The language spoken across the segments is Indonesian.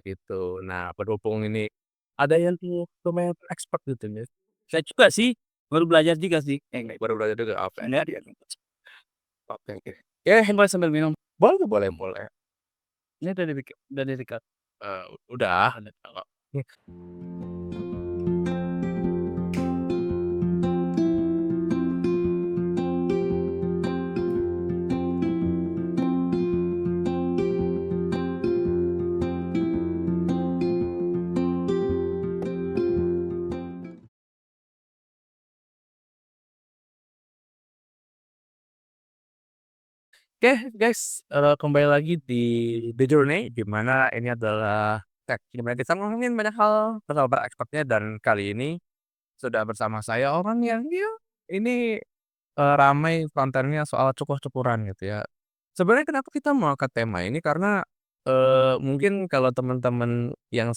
gitu. Nah, berhubung ini ada yang tuh lumayan expert gitu ya. Saya juga sih, baru belajar juga sih. Baru belajar juga, oke. Enggak dia. Oke oke. Ya handphone sambil minum. Boleh boleh boleh. Ini udah di-record. Udah. Oke guys, kembali lagi di The Journey, di mana ini adalah tag di mana kita ngomongin banyak hal tentang expertnya dan kali ini sudah bersama saya orang yang ya ini, ramai kontennya soal cukur-cukuran gitu ya. Sebenarnya kenapa kita mau angkat tema ini karena, mungkin kalau teman-teman yang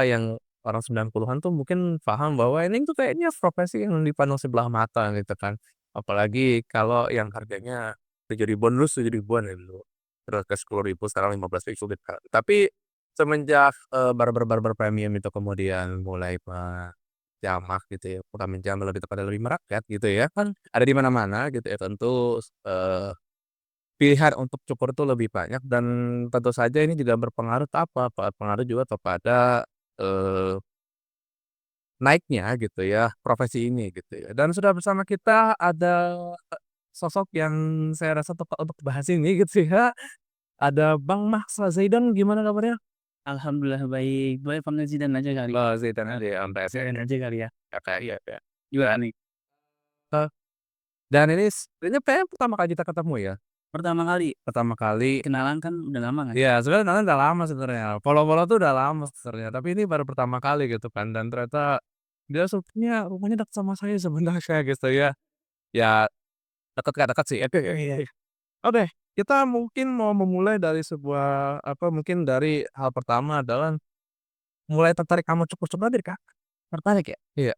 yang orang 90-an tuh mungkin paham bahwa ini tuh kayaknya profesi yang dipandang sebelah mata gitu kan. Apalagi kalau yang harganya 7.000-an dulu 7.000-an ya dulu, terus ke 10.000 sekarang 15.000 gitu kan. Tapi semenjak, barber-barber premium itu kemudian mulai menjamak gitu ya, bukan menjamak lebih tepatnya lebih merakyat gitu ya, kan ada di mana-mana gitu ya tentu, pilihan untuk cukur itu lebih banyak dan tentu saja ini juga berpengaruh ke apa, berpengaruh juga kepada, eee, naiknya gitu ya profesi ini gitu ya. Dan sudah bersama kita ada, sosok yang saya rasa tepat untuk bahas ini gitu ya. Ada Bang Mahsa Zaidan, gimana kabarnya? Alhamdulillah baik. Boleh panggil Zidan aja kali. Oh Zaidan aja ya, sampai Zidan aja kali ya. Kakak, iya iya. Gimana nih? Eee, dan ini kayaknya pertama kali kita ketemu ya? Pertama kali Pertama kali. kenalan kan udah lama kan? Iya, sebenarnya kenalan udah lama sebenarnya, follow-follow tuh udah lama sebenarnya, tapi ini baru pertama kali gitu kan dan ternyata dia sepertinya rumahnya dekat sama saya sebenarnya gitu ya. Ya dekat nggak dekat sih, oke iya iya. Oke, kita mungkin mau memulai dari sebuah mungkin dari hal pertama adalah mulai tertarik sama cukur-cukur dari Kak? Tertarik ya? Iya,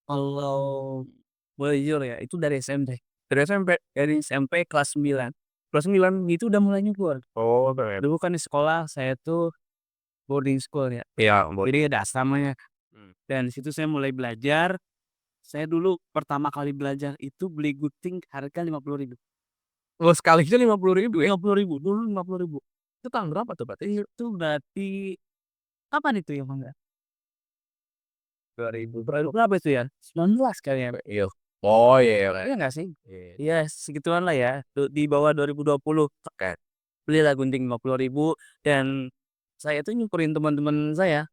Kalau boleh jujur ya, itu dari SMP. dari SMP? Dari SMP kelas 9. Kelas 9 itu udah mulai nyukur. Oh keren. Dulu kan di sekolah saya tuh boarding school ya. Iya, Jadi ada asramanya. mmm. Dan di situ saya mulai belajar. Saya dulu pertama kali belajar itu beli gunting harga 50.000. Oh sekalinya 50.000 ya? 50.000 dulu 50.000. Itu tahun berapa tuh berarti? Itu berarti kapan itu ya, Bang, ya? 2000 Berapa itu ya? 19 kali ya? iya. Oh iya iya, Iya nggak sih? iya. Iya segituan lah ya, di bawah 2020. Oke. Belilah gunting 50.000 dan saya tuh nyukurin teman-teman saya,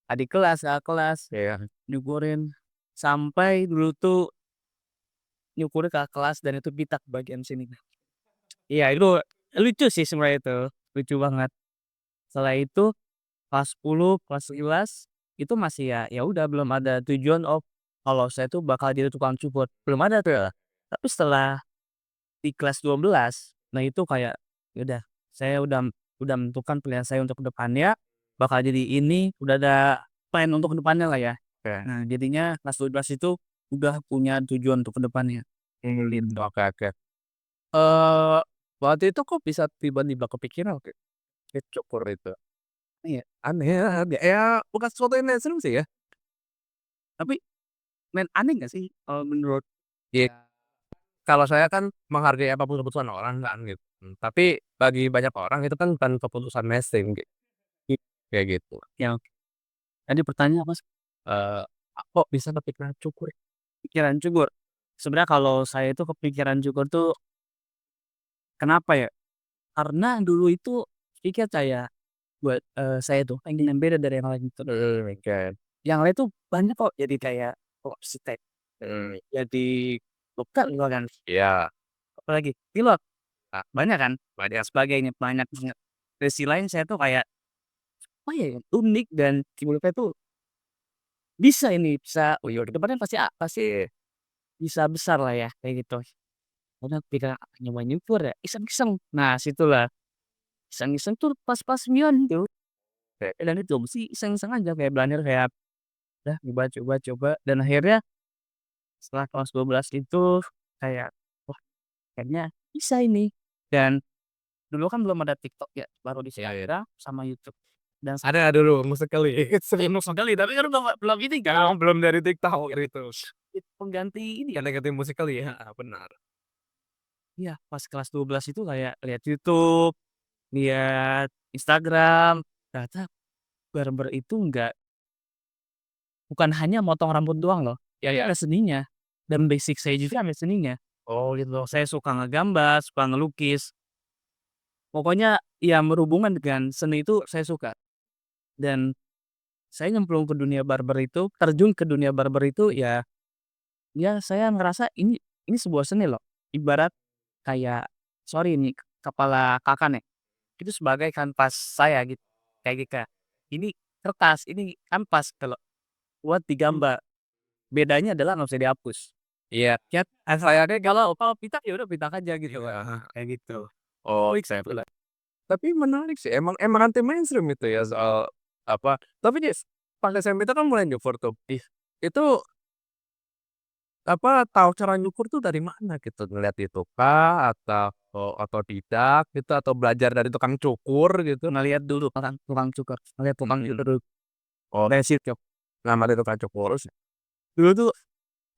adik kelas, kakak kelas, Iya. nyukurin sampai dulu tuh nyukurin kakak kelas dan itu pitak bagian sini. Iya itu lucu sih sebenarnya itu, lucu banget. Setelah itu kelas 10, kelas 11 itu masih ya udah belum ada tujuan, oh kalau saya tuh bakal jadi tukang cukur, belum ada tuh. Tapi setelah di kelas 12, nah itu kayak, ya udah, saya udah menentukan pilihan saya untuk ke depannya, bakal jadi ini, udah ada plan untuk ke depannya lah ya. Oke. Nah jadinya kelas 12 itu udah punya tujuan untuk ke depannya, gitu. Oke oke. Eee, waktu itu kok bisa tiba-tiba kepikiran oke, cukur itu? Iya, Aneh ya, ya bukan sesuatu yang ekstrim sih ya. tapi aneh nggak sih kalau menurut Iya, kalau saya kan menghargai apapun keputusan orang kan gitu, tapi bagi banyak orang itu kan bukan keputusan mainstream kayak gitu. yang tadi pertanyaan apa sih? Eee, kok bisa kepikiran cukur? Pikiran cukur. Sebenarnya kalau saya itu kepikiran cukur tuh kenapa ya, karena dulu itu pikir saya buat, saya tuh pengen yang beda dari yang lain gitu. Oke. Yang lain tuh banyak kok jadi kayak arsitek, Mmm, jadi dokter juga kan, iya, apalagi pilot, ah, banyak kan, dan banyak. sebagainya, banyak banget. Dari sisi lain saya tuh kayak, oh ya yang unik dan menurut tuh bisa ini, bisa oh ya ke depannya pasti pasti bisa besar lah ya, kayak gitu. Karena ketika nyoba nyukur ya, iseng-iseng. Nah situlah, iseng-iseng tuh pas-pas mion tuh, dan itu sih iseng-iseng aja kayak belajar kayak, udah coba coba coba dan akhirnya setelah kelas 12 itu kayak, wah kayaknya bisa ini. Dan dulu kan belum ada TikTok ya, baru di Iya iya. Instagram sama YouTube. dan Ada dulu Musical.ly. sering sekali tapi kan belum ini kan, Belum dari TikTok gitu. pengganti ini ya. Yang ganti Musical.ly, heeh, benar. Iya, pas kelas 12 itu kayak lihat YouTube, lihat Instagram, ternyata barber itu bukan hanya motong rambut doang loh, Iya iya. ada seninya, dan basic saya juga ada seninya. Oh gitu. Saya suka ngegambar, suka ngelukis, pokoknya yang berhubungan dengan seni itu saya suka. Dan saya nyemplung ke dunia barber itu, terjun ke dunia barber itu ya saya ngerasa ini sebuah seni loh. Ibarat kayak, sorry ini kepala Kakak nih, itu sebagai kanvas saya gitu, kayak gitu, Kak. Ini kertas, ini kanvas kalau buat digambar, bedanya adalah nggak bisa dihapus. Iya. Ya Sayangnya kalau kalau pitak ya udah pitak aja gitu, Kak, heeh. kayak gitu. Oh, accepted. Tapi menarik sih, emang anti mainstream itu ya soal apa, tapi Nis, pas SMP itu kan mulai nyukur tuh. Itu apa, tahu cara nyukur tuh dari mana gitu? Ngeliat YouTube kah atau otodidak gitu atau belajar dari tukang cukur gitu? Ngelihat dulu orang tukang cukur, ngelihat tukang cukur dulu, Oh, dari situ. nama dari tukang cukur sih. Dulu tuh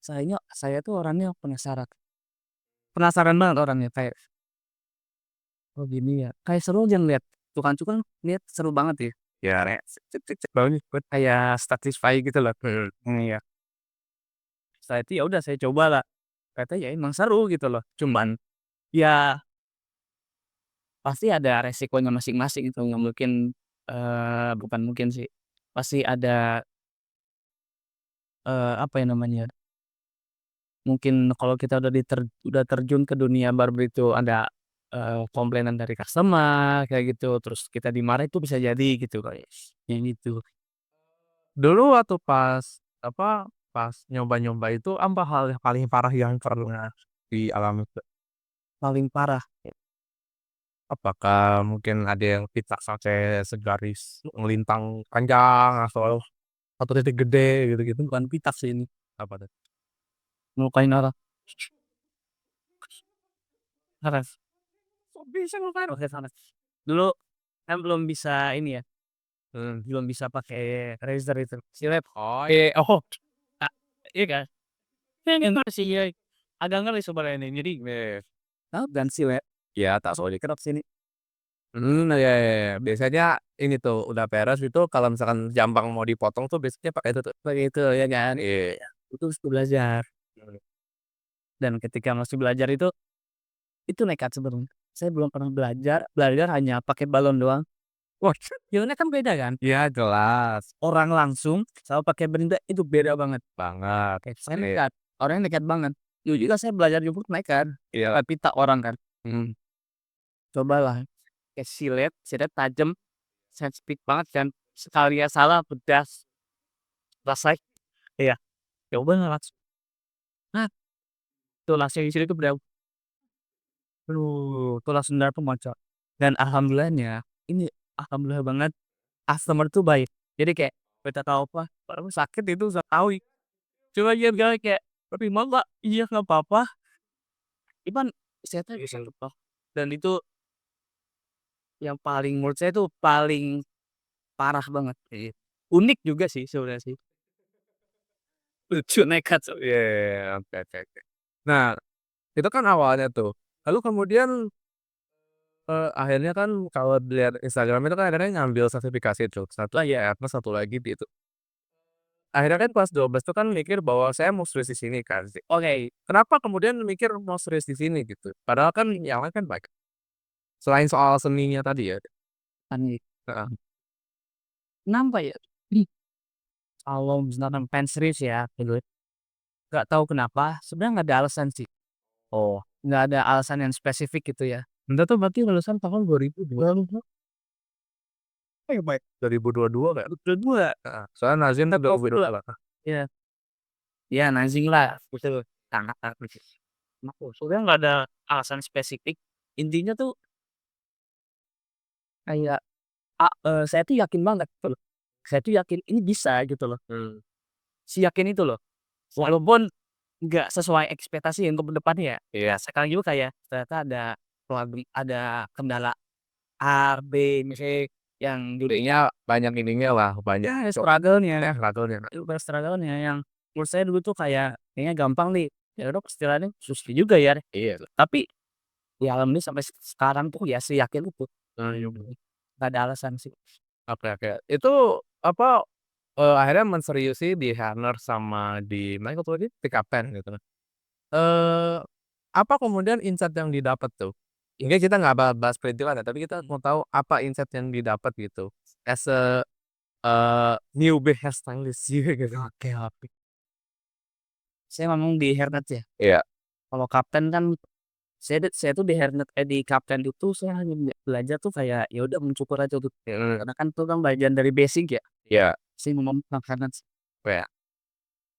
saya tuh orangnya penasaran, penasaran banget orangnya kayak, "Oh gini ya," kayak seru aja ngeliat tukang cukur, lihat seru banget ya, Ya, kayak cek cek cek baunya buat kayak satisfy gitu loh. Iya. Setelah itu ya udah saya cobalah, ternyata ya emang seru gitu loh, cuman ya pasti ada resikonya masing-masing itu, nggak mungkin, bukan mungkin sih, pasti ada, apa ya namanya, mungkin kalau kita udah terjun ke dunia barber itu ada, komplainan dari customer kayak gitu, terus kita dimarahin itu bisa jadi gitu, kayak gitu. dulu waktu pas apa, pas nyoba-nyoba itu apa hal yang paling parah yang pernah dialami tuh? Paling parah, Apakah mungkin ada yang picak sampai segaris melintang panjang atau titik gede gitu-gitu? bukan pitak sih ini, Apa tuh? ngelukain orang, keras. Kok bisa ngelukain? Oke, keras. Dulu kan belum bisa ini ya, belum bisa pakai razor itu, silet. Oh, oh, Kak, iya kan? Pengen sih ya, agak ngeri sebenarnya ini, jadi nih, tahu kan silet, ya tak soalnya. kerap sini, Iya iya iya. Biasanya ini tuh udah beres itu kalau misalkan jambang mau dipotong tuh biasanya pakai itu tuh. seperti itu ya kan? Iya. Itu terus belajar, dan ketika masih belajar itu nekat sebenarnya. Saya belum pernah belajar, belajar hanya pakai balon doang. Wah, feelnya kan beda kan? Iya jelas Orang langsung sama pakai benda itu beda banget. banget. Kayak saya Iya nekat, orangnya nekat banget. Dulu juga saya belajar nyebur nekat, iya. tapi tak orang kan. Mhm. Cobalah, kayak silet tajam, sensitif banget kan. Sekali ya salah pedas, rasanya iya, coba langsung. Nah, tuh langsung di situ tuh udah, aduh, tuh langsung darah tuh. Dan alhamdulillahnya, ini alhamdulillah banget, customer tuh baik. Jadi kayak kita tahu apa, "Pak, sakit itu saya tahu." Cuma dia bilang kayak, "Tapi mau nggak?" "Iya, nggak apa-apa." Cuman saya tuh bisa lupa, dan itu yang paling menurut saya tuh paling parah banget, unik juga sih sebenarnya sih, lucu, nekat so. Iya iya iya. Oke oke oke. Nah, itu kan awalnya tuh. Lalu kemudian, akhirnya kan kalau dilihat Instagram itu kan akhirnya ngambil sertifikasi tuh. Satu ya plus satu lagi di itu. Akhirnya kan kelas 12 tuh kan mikir bahwa saya mau serius di sini kan. Oke, kenapa kemudian mikir mau serius di sini gitu? Padahal kan yang lain kan baik. Selain soal seninya tadi ya. Aneh, Heeh. kenapa ya? Ih, kalau misalkan pengen serius ya gitu, nggak tahu kenapa, sebenarnya nggak ada alasan sih, Oh, nggak ada alasan yang spesifik gitu ya. Anda tuh berarti lulusan tahun 2002 Oh ya baik, 2022 kayak? udah 2, Heeh, soalnya Nazin tuh Covid pula. 2022. Iya, iya nazing lah, betul, sangat aktif. Sebenarnya nggak ada alasan spesifik, intinya tuh kayak, saya tuh yakin banget gitu loh, saya tuh yakin ini bisa gitu loh, Mmm. seyakin itu loh. Walaupun nggak sesuai ekspektasi untuk ke depannya ya. Ya Iya. sekarang juga kayak ternyata ada kendala A, B, C. yang dulu Intinya banyak ininya lah, banyak ya struggle-nya. struggle-nya. Itu bukan struggle-nya yang menurut saya dulu tuh kayak kayaknya gampang nih, ya udah istilahnya susah juga ya, Iya. tapi ya alhamdulillah sampai sekarang tuh ya seyakin itu, Nah, iya. nggak ada alasan sih. Oke oke. Itu apa, akhirnya menseriusi di Harner sama di mana satu lagi? Di Kapten gitu kan. Eee, apa kemudian insight yang didapat tuh? Ini kita nggak bahas perintilan ya, tapi kita mau tahu apa insight yang didapat gitu, as a, newbie hairstylist gitu. Oke oke. Saya ngomong di hairnet ya, Iya. kalau kapten kan saya tuh di hairnet di kapten itu saya hanya belajar tuh kayak ya udah mencukur aja tuh, Mhm. karena kan itu kan bagian dari basic ya, Iya. saya ngomong tentang hairnet. Iya.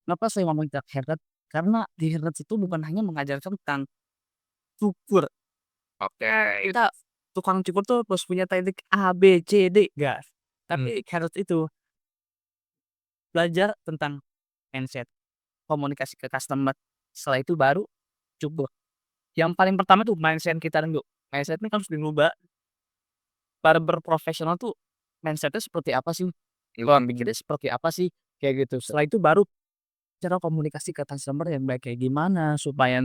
Kenapa saya ngomong tentang hairnet? Karena di hairnet itu bukan hanya mengajarkan tentang cukur. Oke. Kita tukang cukur tuh harus punya teknik A, B, C, D, enggak. Mmm. Tapi harus itu, belajar tentang mindset, komunikasi ke customer, setelah itu baru cukur. Yang paling pertama tuh mindset kita dulu, mindset-nya harus dirubah, barber profesional tuh mindset-nya seperti apa sih, pola pikirnya seperti apa sih, kayak gitu. Setelah itu baru cara komunikasi ke customer yang baik kayak gimana supaya,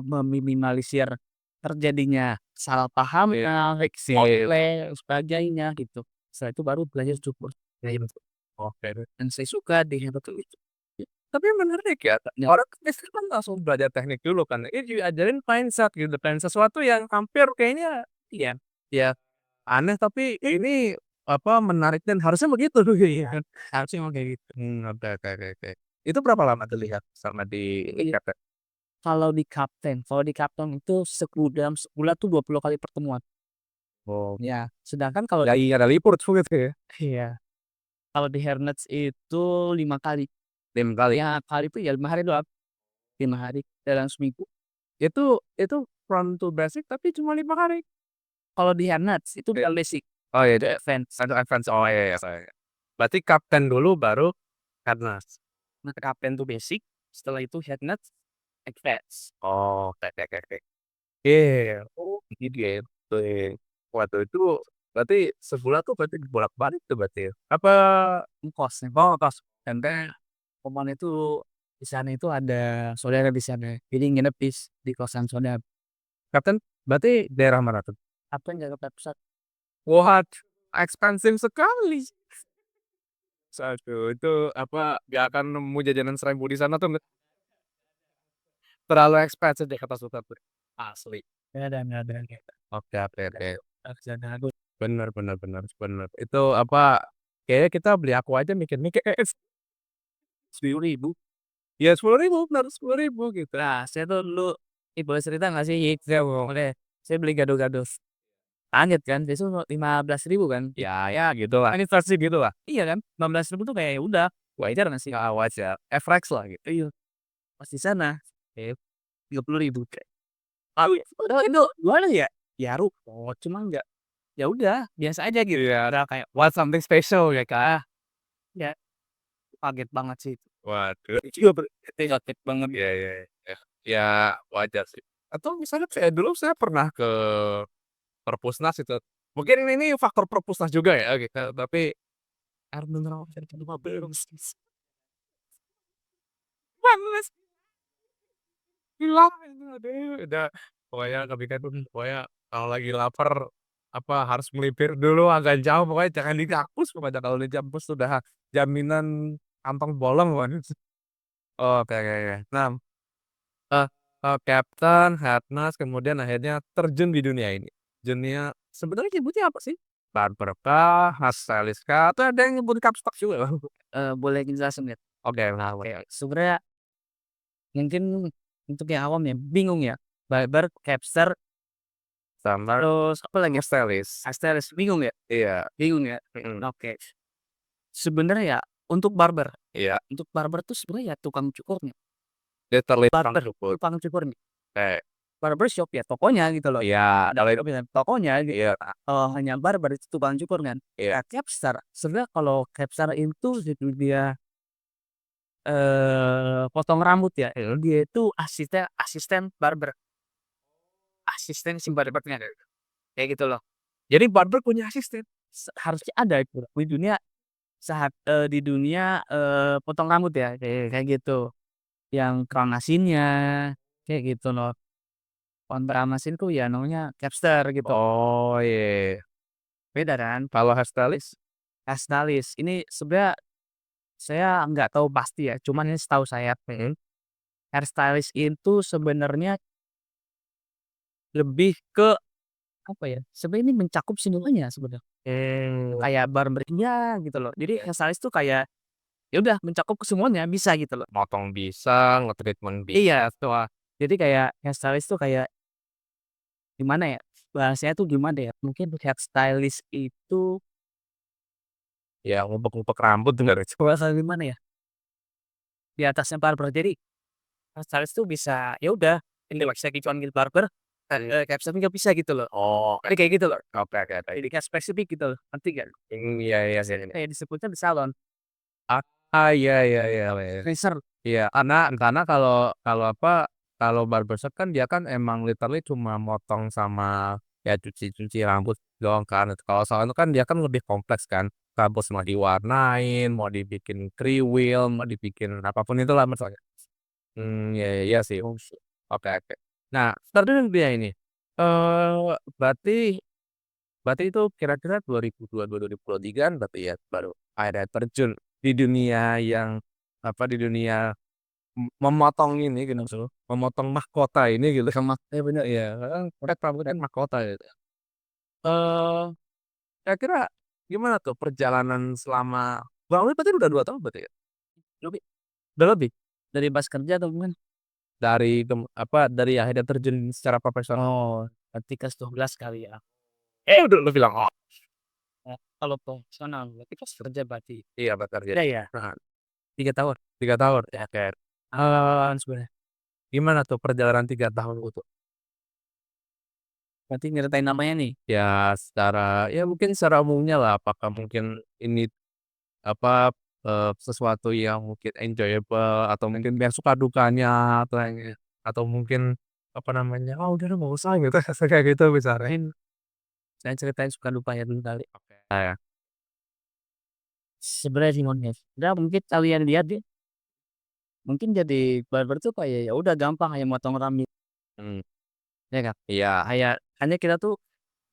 meminimalisir terjadinya salah paham ya, komplain, sebagainya gitu. Setelah itu baru belajar cukur, kayak gitu. Oke deh. Dan saya suka di Hero tuh itu. Tapi menarik ya, Ya, orang kan biasanya kan langsung belajar teknik dulu kan, ini diajarin mindset gitu kan, sesuatu yang hampir kayaknya iya, ya aneh tapi ini apa, menarik dan harusnya begitu iya kan, harusnya emang kayak gitu. Oke oke oke oke. Itu berapa lama tuh lihat sama di iya, Captek? kalau di Kapten itu dalam sebulan tuh 20 kali pertemuan. Oh, Ya, sedangkan kalau ada libur tuh gitu ya? iya, kalau di Hernets itu 5 kali. 5 kali? Ya, kali itu ya 5 hari doang, 5 hari dalam seminggu. Itu front to basic tapi cuma 5 hari? Kalau di Hernets itu Iya. udah basic, Oh iya, itu advance. ada advance, oh iya iya, sorry. Berarti Kapten dulu baru Katnas? Nah, Kapten tuh basic, setelah itu Hernets advance. Oh, oke oke oke. Iya, oh gitu ya. Waduh itu berarti sebulan tuh berarti bolak-balik tuh berarti ya? Apa Ngkos nih, oh ngkos. Dan Oman itu di sana itu ada saudara di sana, jadi nginep di kosan saudara. Kapten berarti daerah mana tuh? Apa yang Jakarta Pusat. What, expensive sekali. Aduh itu apa, nggak akan nemu jajanan Seribu di sana tuh terlalu expensive deh kata Sultan tuh, asli. Nggak ada gitu. Oke oke oke. Sarjana aku Bener bener bener bener. Itu apa, kayaknya kita beli aku aja mikir-mikir kayak 10.000. ya 10.000 bener 10.000 gitu. Nah, saya tuh dulu boleh cerita nggak sih? Iya boleh. Saya beli gado-gado. Kaget kan, biasanya cuma 15.000 kan. Ya ya gitulah, inflasi gitulah. Iya kan, 15.000 tuh kayak ya udah wajar nggak sih? Ya wajar, FX lah gitu. Iya, pas di sana, 30.000 kayak, padahal itu gimana ya? Ya ruko, cuma nggak ya udah biasa aja gitu. Iya, Udah kayak want something special ya, Kak. ya kaget banget sih itu. Waduh. Iya kaget banget. Iya iya iya. Ya wajar sih. Atau misalnya kayak dulu saya pernah ke Perpusnas itu, mungkin ini faktor Perpusnas juga ya gitu, tapi air mineral dari rumah belum sih. Panas, hilang itu aduh udah pokoknya kepikiran tuh pokoknya kalau lagi lapar, apa, harus melipir dulu agak jauh pokoknya jangan di kampus pokoknya kalau di kampus sudah jaminan kantong bolong pokoknya. Oke oke oke. Nah, eee Captain, Hartnas, kemudian akhirnya terjun di dunia ini. Dunia sebenarnya nyebutnya apa sih? Barber kah? Hairstylist kah? Atau ada yang nyebut Kapstok juga, Bang? Boleh dijelasin nggak? Oke, nah, Oke, sebenarnya mungkin untuk yang awam ya, bingung ya, barber, capster, sama terus apa lagi? hairstylist. Hairstylist, bingung ya? Iya, Bingung ya? mhm, Oke. Sebenarnya ya iya, untuk barber tuh sebenarnya ya tukang cukurnya, dia terlihat barber, tersebut. tukang cukurnya, Eh, barbershop ya tokonya gitu loh. iya, Ada kalau itu tokonya tokonya gitu, iya hanya barber itu tukang cukur kan. iya, Nah, capster, sebenarnya kalau capster itu gitu dia, potong rambut ya, dia itu asisten barber, asisten si barbernya kayak gitu loh. Jadi barber punya asisten? Harusnya ada itu di dunia, potong rambut ya, kayak kayak gitu. Yang crown mesin-nya, kayak gitu loh. Kontra mesin tuh ya namanya capster gitu. Oh, iya iya iya. Beda kan? Kalau hairstylist? Hairstylist ini sebenarnya saya nggak tahu pasti ya, cuman ini setahu saya, Mhm. hairstylist itu sebenarnya lebih ke apa ya, sebenarnya ini mencakup semuanya sebenarnya. Mmm. Kayak barber iya gitu loh. Jadi hairstylist tuh kayak ya udah mencakup ke semuanya, bisa gitu loh. Motong bisa, nge-treatment bisa. Iya, tuh. Jadi kayak hairstylist tuh kayak gimana ya, bahasanya tuh gimana ya, mungkin hairstylist itu Ya ngubek-ngubek rambut enggak lucu. bahasa gimana ya, di atasnya barber. Jadi hairstylist tuh bisa ya udah ini bisa cuman gitu barber, caption nggak bisa gitu loh. Oh, Jadi kayak gitu loh. oke oke oke. Jadi kayak spesifik gitu loh, ngerti nggak? Iya iya sih. Kayak disebutnya di salon, Iya iya iya iya. freezer. Iya, karena kalau kalau apa, kalau barbershop kan dia kan emang literally cuma motong sama ya cuci-cuci rambut doang kan. Kalau salon itu kan dia kan lebih kompleks kan. Rambut mau diwarnain, mau dibikin kriwil, mau dibikin apapun itulah misalnya. Iya iya iya sih. Oke oke. Nah, entar dulu dia ini, berarti berarti itu kira-kira 2022, 2023 berarti ya baru ada terjun di dunia yang apa, di dunia memotong ini gitu maksudku, memotong mahkota ini gitu sama bener iya, heeh, pet rambut kan mahkota gitu. Eee, Kira-kira gimana tuh perjalanan selama kurang lebih berarti udah 2 tahun berarti ya? Lebih Udah lebih? dari pas kerja atau gimana? Dari apa, dari akhirnya terjun secara profesional? Oh, berarti kelas 12 kali ya. Udah lu bilang, oh Kalau profesional berarti pas kerja berarti. iya bener ya, Iya ya, heeh, 3 tahun. 3 tahun, ya oke. Sebenarnya. Gimana tuh perjalanan 3 tahun itu? Berarti nyeritain namanya nih. Ya secara ya mungkin secara umumnya lah, apakah mungkin ini apa, sesuatu yang mungkin enjoyable atau mungkin yang suka dukanya atau mungkin apa namanya, "Ah, udah deh nggak usah," gitu, kayak gitu misalnya. Saya ceritain suka dukanya dulu kali. Oke. Ya. Sebenarnya sih Mones, udah mungkin kalian lihat deh, mungkin jadi barber tuh kayak ya udah gampang kayak motong rambut, Mmm, ya kan? iya. Kayak hanya kita tuh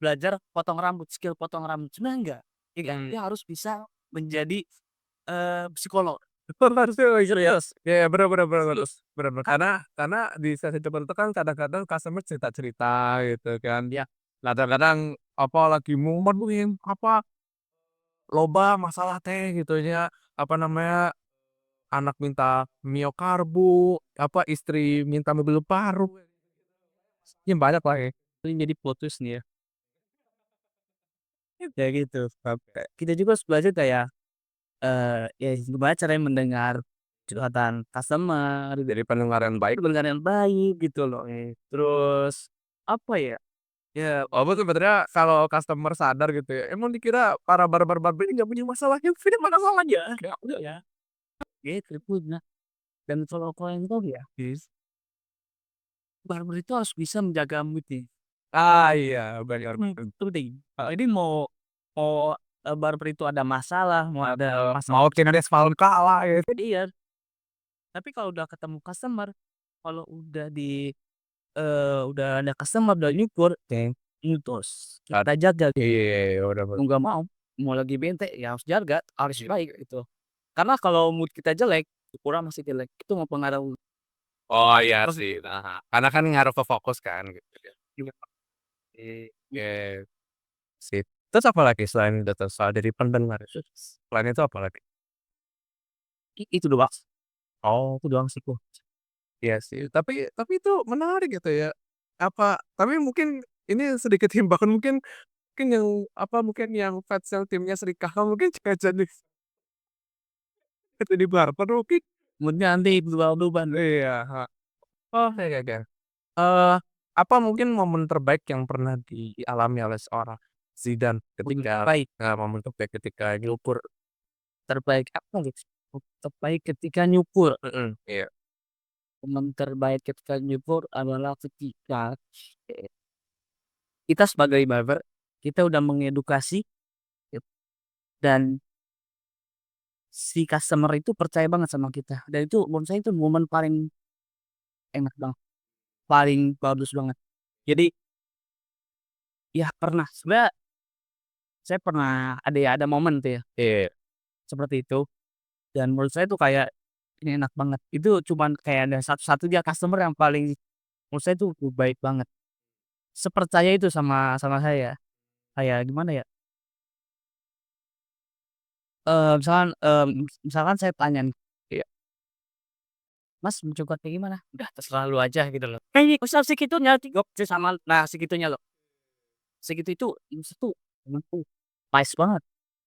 belajar potong rambut, skill potong rambut, sebenarnya enggak, ya kan? Mmm. Dia harus bisa menjadi, psikolog. Harusnya serius. Iya, bener bener bener bener. Bener bener, karena di sesi temen itu kan kadang-kadang customer cerita-cerita gitu kan. Ya, Kadang-kadang apa, lagi mumet nih, apa, loba masalah teh gitu ya, apa namanya, anak minta miokarbo, apa, istri minta mobil baru, ya banyak lah ya. sering jadi plot twist nih ya. Ya gitu, kayak kita juga harus belajar kayak, ya gimana caranya mendengar curhatan customer, Jadi pendengar yang baik. pendengar yang baik gitu loh. Terus apa ya, ya Walaupun sebenarnya kalau customer sadar gitu ya, emang dikira para barber-barber ini nggak punya masalah, yang punya masalahnya. ya udah ya, gitu punya. Dan kalau kalian tahu ya, barber itu harus bisa menjaga mood nih. Iya, bener bener. Itu penting. Ini mau mau, barber itu ada masalah, mau ada masalah Mau kinerja semalam kalah gitu. iya, tapi kalau udah ketemu customer, kalau udah udah ada customer udah nyukur, itu terus kita jaga, Iya, bener bener. mau nggak mau lagi bete ya harus jaga, harus baik gitu. Karena kalau mood kita jelek, kurang masih jelek, itu mempengaruhi Oh iya sih, nah, karena kan ngaruh ke fokus kan gitu ya. juga. Eee, Oke, sip. Terus apa lagi selain itu tuh, soal dari pendengar itu, selain itu apa lagi? itu doang, Oh, itu doang sih, Bro. iya sih, tapi itu menarik gitu ya. Apa tapi mungkin ini sedikit himbauan mungkin mungkin yang apa, mungkin yang fans yang timnya Srikah mungkin juga jadi barber mungkin. Mood-nya nanti berubah-ubah. Iya, heeh. Oh, oke oke. Apa mungkin momen terbaik yang pernah dialami oleh seorang Zidane Mood ketika terbaik momen terbaik ketika nyukur? terbaik apa gitu, mood terbaik ketika nyukur, Mhm, iya. momen terbaik ketika nyukur adalah ketika, eee, kita sebagai barber kita udah mengedukasi dan si customer itu percaya banget sama kita, dan itu menurut saya itu momen paling enak banget, paling bagus banget. Jadi, ya pernah sebenarnya saya pernah ada momen tuh ya, Iya. seperti itu, dan menurut saya tuh kayak, ini enak banget. Itu cuman kayak ada satu-satunya customer yang paling menurut saya tuh baik banget. Sepercaya itu sama saya. Kayak gimana ya, misalkan saya tanya nih, Iya. "Mas mau coklat kayak gimana?" "Udah terserah lu aja," gitu loh. "Eh, Ustaz segitunya tigop ce sama nah segitunya loh, segitu itu tuh menurutku pas banget."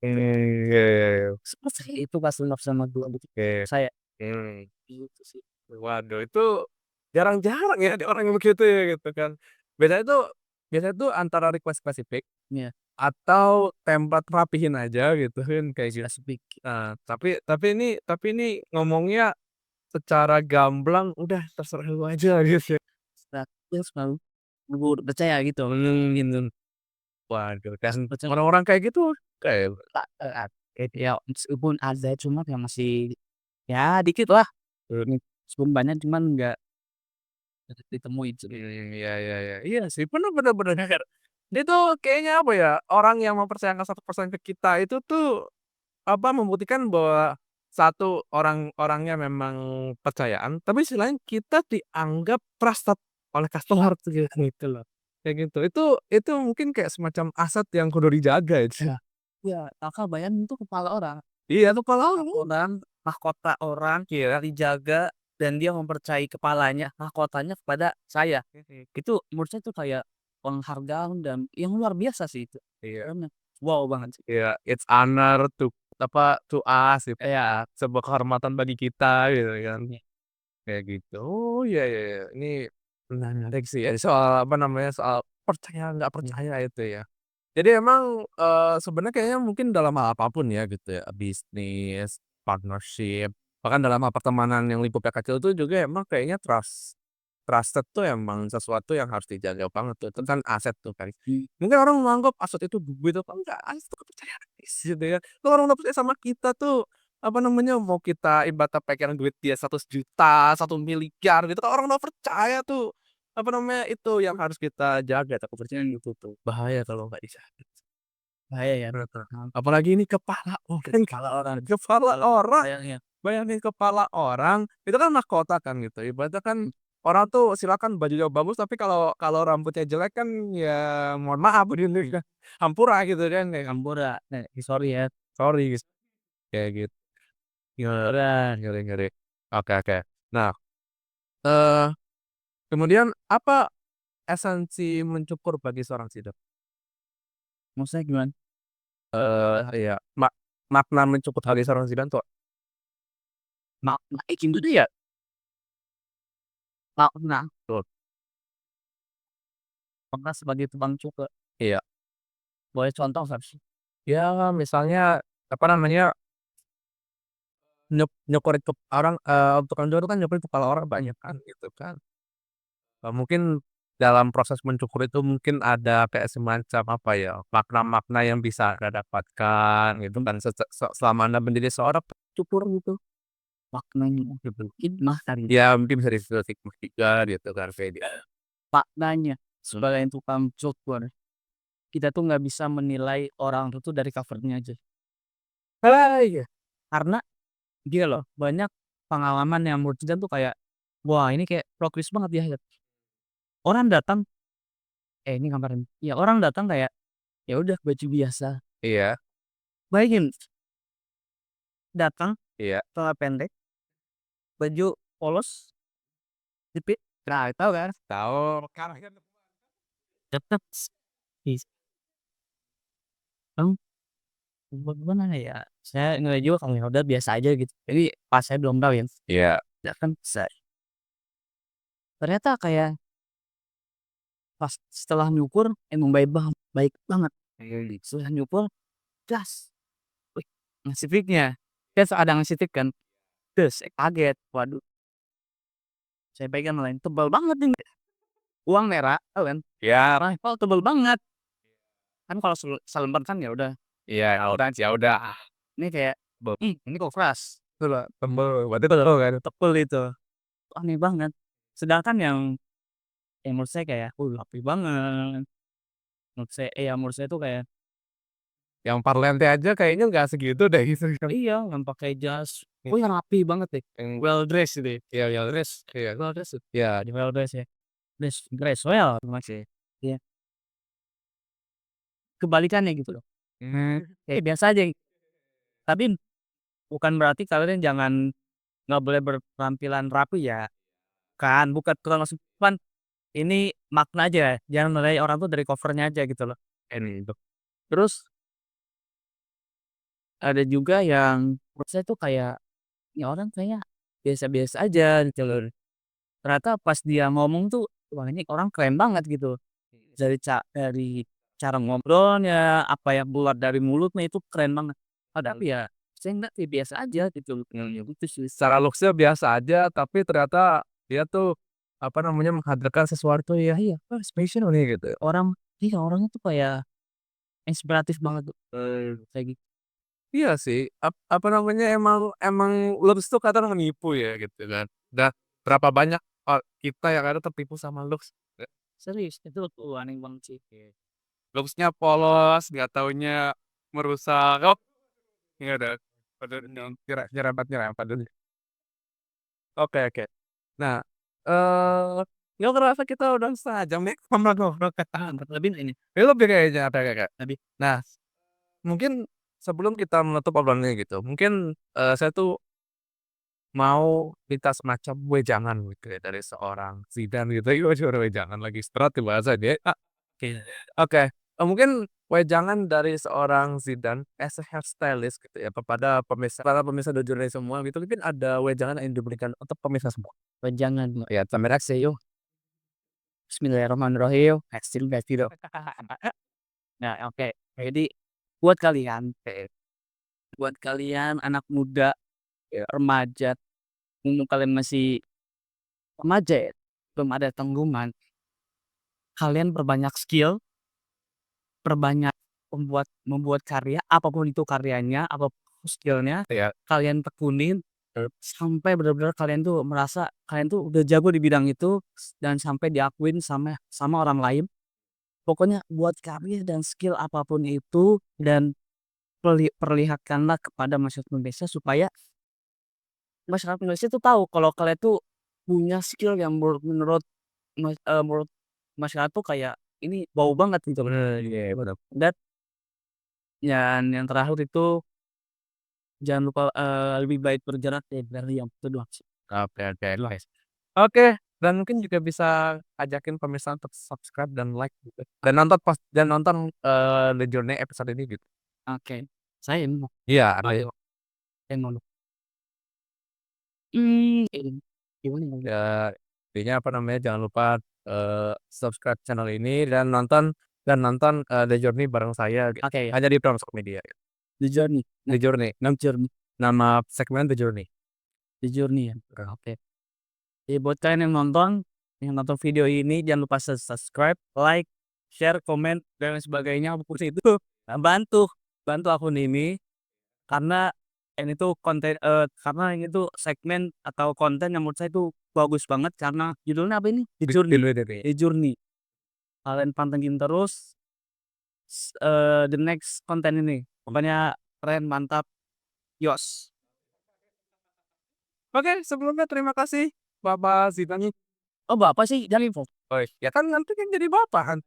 Iya iya iya. Seperti itu customer sama gua gitu, Oke. saya. Mmm. Gitu sih. Waduh, itu jarang-jarang ya ada orang yang begitu ya, gitu kan. Biasanya tuh antara request spesifik Iya, atau template rapihin aja gitu kan, kayak gitu. spesifik. Nah, tapi ini ngomongnya secara gamblang, "Udah terserah lu aja," gitu ya. Dia selalu nunggu percaya gitu, gitu. Waduh, dan Percaya orang-orang kayak gitu kayak tak ya meskipun ada cuma ya masih ya dikit lah, meskipun banyak cuman nggak ditemuin sih. iya iya iya. Iya sih, bener bener bener. Dia tuh kayaknya apa ya, orang yang mempercayakan 100% ke kita itu tuh, apa, membuktikan bahwa satu, orangnya memang percayaan, tapi sisi lain kita dianggap trusted oleh customer tuh gitu loh, kayak gitu. Itu mungkin kayak semacam aset yang kudu dijaga itu. Iya. Iya, Kakak bayangin itu kepala orang. Iya tuh kalau Orang, mahkota orang, iya, dijaga dan dia mempercayai kepalanya, mahkotanya kepada saya. Itu menurut saya itu kayak penghargaan dan yang luar biasa sih itu. iya Karena wow banget sih. iya, it's honor to apa, to us gitu Iya, ya, sebuah kehormatan bagi kita gitu kan, iya, kayak gitu. Oh, iya iya iya, ini menarik sih ya soal apa namanya, soal percaya nggak iya, percaya itu ya. Jadi emang, sebenarnya kayaknya mungkin dalam hal apapun ya gitu ya, bisnis, partnership, bahkan dalam hal pertemanan yang lingkupnya kecil tuh juga emang kayaknya trusted tuh emang sesuatu yang harus dijaga banget tuh, itu kan aset tuh kan. Mungkin orang menganggap aset itu duit apa, enggak, aset itu kepercayaan gitu ya. Kalau orang udah percaya sama kita tuh, apa namanya, mau kita ibaratnya pegang duit dia 100 juta, 1 miliar gitu, kalau orang udah percaya tuh, apa namanya, itu yang harus kita jaga tuh, kepercayaan itu tuh. Bahaya kalau nggak dijaga. bahaya ya. Betul. Apalagi ini kepala orang, Sayangnya. bayangin kepala orang, itu kan mahkota kan gitu, ibaratnya kan orang tuh silakan bajunya bagus, tapi kalau kalau rambutnya jelek kan ya mohon maaf gitu kan, hampura gitu kan, kayak Tambora, sorry ya. sorry kayak gitu. Ngeri ngeri ngeri. Oke oke. Nah, eee, kemudian apa esensi mencukur bagi seorang Sidap? Maksudnya gimana? Iya, makna mencukur bagi seorang Zidan tuh Makna itu dia, makna tuh, makna sebagai tukang cukur. iya. Boleh contoh nggak sih? Ya misalnya, apa namanya, nyukurin orang, tukang cukur kan nyukurin kepala orang banyak kan gitu kan. Mungkin dalam proses mencukur itu mungkin ada kayak semacam apa ya, makna-makna yang bisa Anda dapatkan gitu kan selama Anda menjadi seorang pencukur gitu, Maknanya, gitu. hikmah kali, Ya mungkin bisa disebut hikmah juga gitu kan kayak gitu. maknanya sebagai tukang cukur, kita tuh nggak bisa menilai orang itu tuh dari cover-nya aja. Ah, iya. Karena gini loh, banyak pengalaman yang menurut kita tuh kayak, wah ini kayak plot twist banget ya. Orang datang, ini gambaran, ya orang datang kayak, ya udah baju biasa. Iya Bayangin, datang iya. celana pendek, baju polos, jepit, nah tahu kan? Tahu karena kan Tetep is Bang, gimana ya, saya ngeliat juga kalau ya udah biasa aja gitu. Jadi pas saya belum tahu ya, iya. datang ternyata kayak pas setelah nyukur emang baik banget. Setelah nyukur gas, wih ngasih tip-nya. Kan ada ngasih tip kan, saya kaget, waduh saya pegang lain tebal banget ini, uang merah tahu kan, Iya travel tebel banget. Kan kalau selembar kan ya udah, Iya, ya udah. ini kayak, Beb ini kok keras, Itulah tebel, berarti tebel kan? tebel itu, aneh banget. Sedangkan yang menurut saya kayak, rapi banget, menurut saya tuh kayak Yang Parlente aja kayaknya nggak segitu deh gitu kan. iya, yang pakai jas, Iya. yang rapi banget deh, Yang well dressed gitu ya, iya iya dress, iya. well dressed, Iya, well dressed ya, dress well maksudnya, iya, kebalikannya gitu loh. Kayak biasa aja, tapi bukan berarti kalian jangan nggak boleh berpenampilan rapi ya, kan, bukan maksud cuman ini makna aja, jangan nilai orang tuh dari cover-nya aja gitu loh, ini itu. Terus ada juga yang menurut saya tuh kayak, ini orang kayaknya biasa-biasa aja gitu loh. Ternyata pas dia ngomong tuh, wah ini orang keren banget gitu. Dari cara ngobrolnya, apa yang keluar dari mulutnya itu keren banget. Tapi ya saya ngeliat ya biasa aja gitu loh, ya gitu sih. Secara looks-nya biasa aja, tapi ternyata dia tuh, apa namanya, menghadirkan sesuatu ya iya, spesial nih gitu. Orang iya orangnya tuh kayak inspiratif banget tuh, kayak gitu. Iya sih, apa namanya, emang emang looks tuh kadang menipu ya gitu kan. Dan berapa banyak, kita yang kadang tertipu sama looks, Serius, itu tuh aneh banget sih. looks-nya polos, nggak taunya merusak, iya udah padahal nyerempet-nyerempet dulu. Oke oke. Nah, nggak kerasa kita udah setengah jam nih ngobrol-ngobrol. Lebih ini, Ini lebih kayaknya, oke oke oke. lebih Nah, mungkin sebelum kita menutup obrolan ini gitu, mungkin, saya tuh mau minta semacam wejangan gitu ya dari seorang Zidane gitu, iya suara wejangan lagi serat di bahasa dia. kayak Oke, mungkin wejangan dari seorang Zidane as a hairstylist gitu ya kepada para pemirsa The Journey semua gitu, mungkin ada wejangan yang diberikan untuk pemirsa semua. wejangan. Ya, terima kasih yuk. Bismillahirrahmanirrahim. Hasil video. Nah, oke. Jadi buat kalian, buat kalian anak muda, ya, remaja, mumpung kalian masih remaja ya, belum ada tanggungan, kalian perbanyak skill, perbanyak membuat karya, apapun itu karyanya, apapun skill-nya, Ya, kalian tekunin sampai benar-benar kalian tuh merasa kalian tuh udah jago di bidang itu dan sampai diakuin sama sama orang lain. Pokoknya buat karya dan skill apapun itu dan perlihatkanlah kepada masyarakat Indonesia supaya masyarakat Indonesia tuh tahu kalau kalian tuh punya skill yang menurut menurut menurut masyarakat tuh kayak ini bau banget gitu loh. iya bener. Dan yang terakhir itu jangan lupa, lebih baik bergerak dari yang itu doang sih. Oke oke, nice. Oke, dan mungkin juga bisa ajakin pemirsa untuk subscribe dan like gitu, dan nonton, The Journey episode ini gitu. Oke, saya mau Iya, ayo. saya mau ini gimana ya? Ya, intinya apa namanya, jangan lupa, subscribe channel ini dan nonton, The Journey bareng saya gitu, Oke, hanya di Promosok Media gitu. The Journey. The Nah, Journey, Journey, nama segmen The Journey. The Journey ya? Oke. Jadi buat kalian yang nonton video ini jangan lupa subscribe, like, share, komen, dan lain sebagainya apapun itu. Nah, bantu akun ini karena karena ini tuh segmen atau konten yang menurut saya itu bagus banget karena judulnya apa ini? The Journey. The Journey. Kalian pantengin terus the next konten ini. Pokoknya keren, mantap, yos. Oke, sebelumnya terima kasih Bapak Zidane. Oh, Bapak sih jangan info. Oh, ya kan nanti kan jadi bapak kan,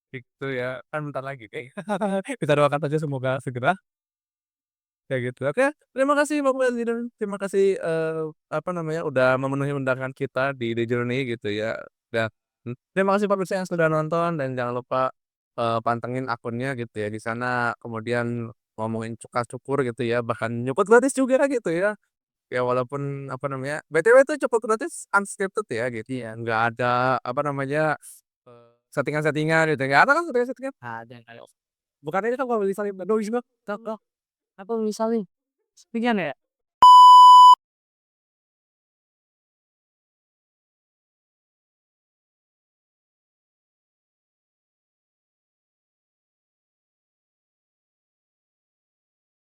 gitu ya, kan bentar lagi kayak kita doakan saja semoga segera, kayak gitu. Oke, terima kasih Bapak Zidane, terima kasih, apa namanya, udah memenuhi undangan kita di The Journey gitu ya. Dan, terima kasih pemirsa yang sudah nonton dan jangan lupa, pantengin akunnya gitu ya, di sana kemudian ngomongin cuka-cukur gitu ya, bahkan nyupot gratis juga gitu ya. Ya walaupun apa namanya, BTW itu cukup gratis unscripted ya gitu ya, nggak ada apa namanya, settingan-settingan gitu, nggak ada kan settingan-settingan? Ada kayak Bukannya itu kan kalau misalnya noise tok tok, apa misalnya? Sepian ya?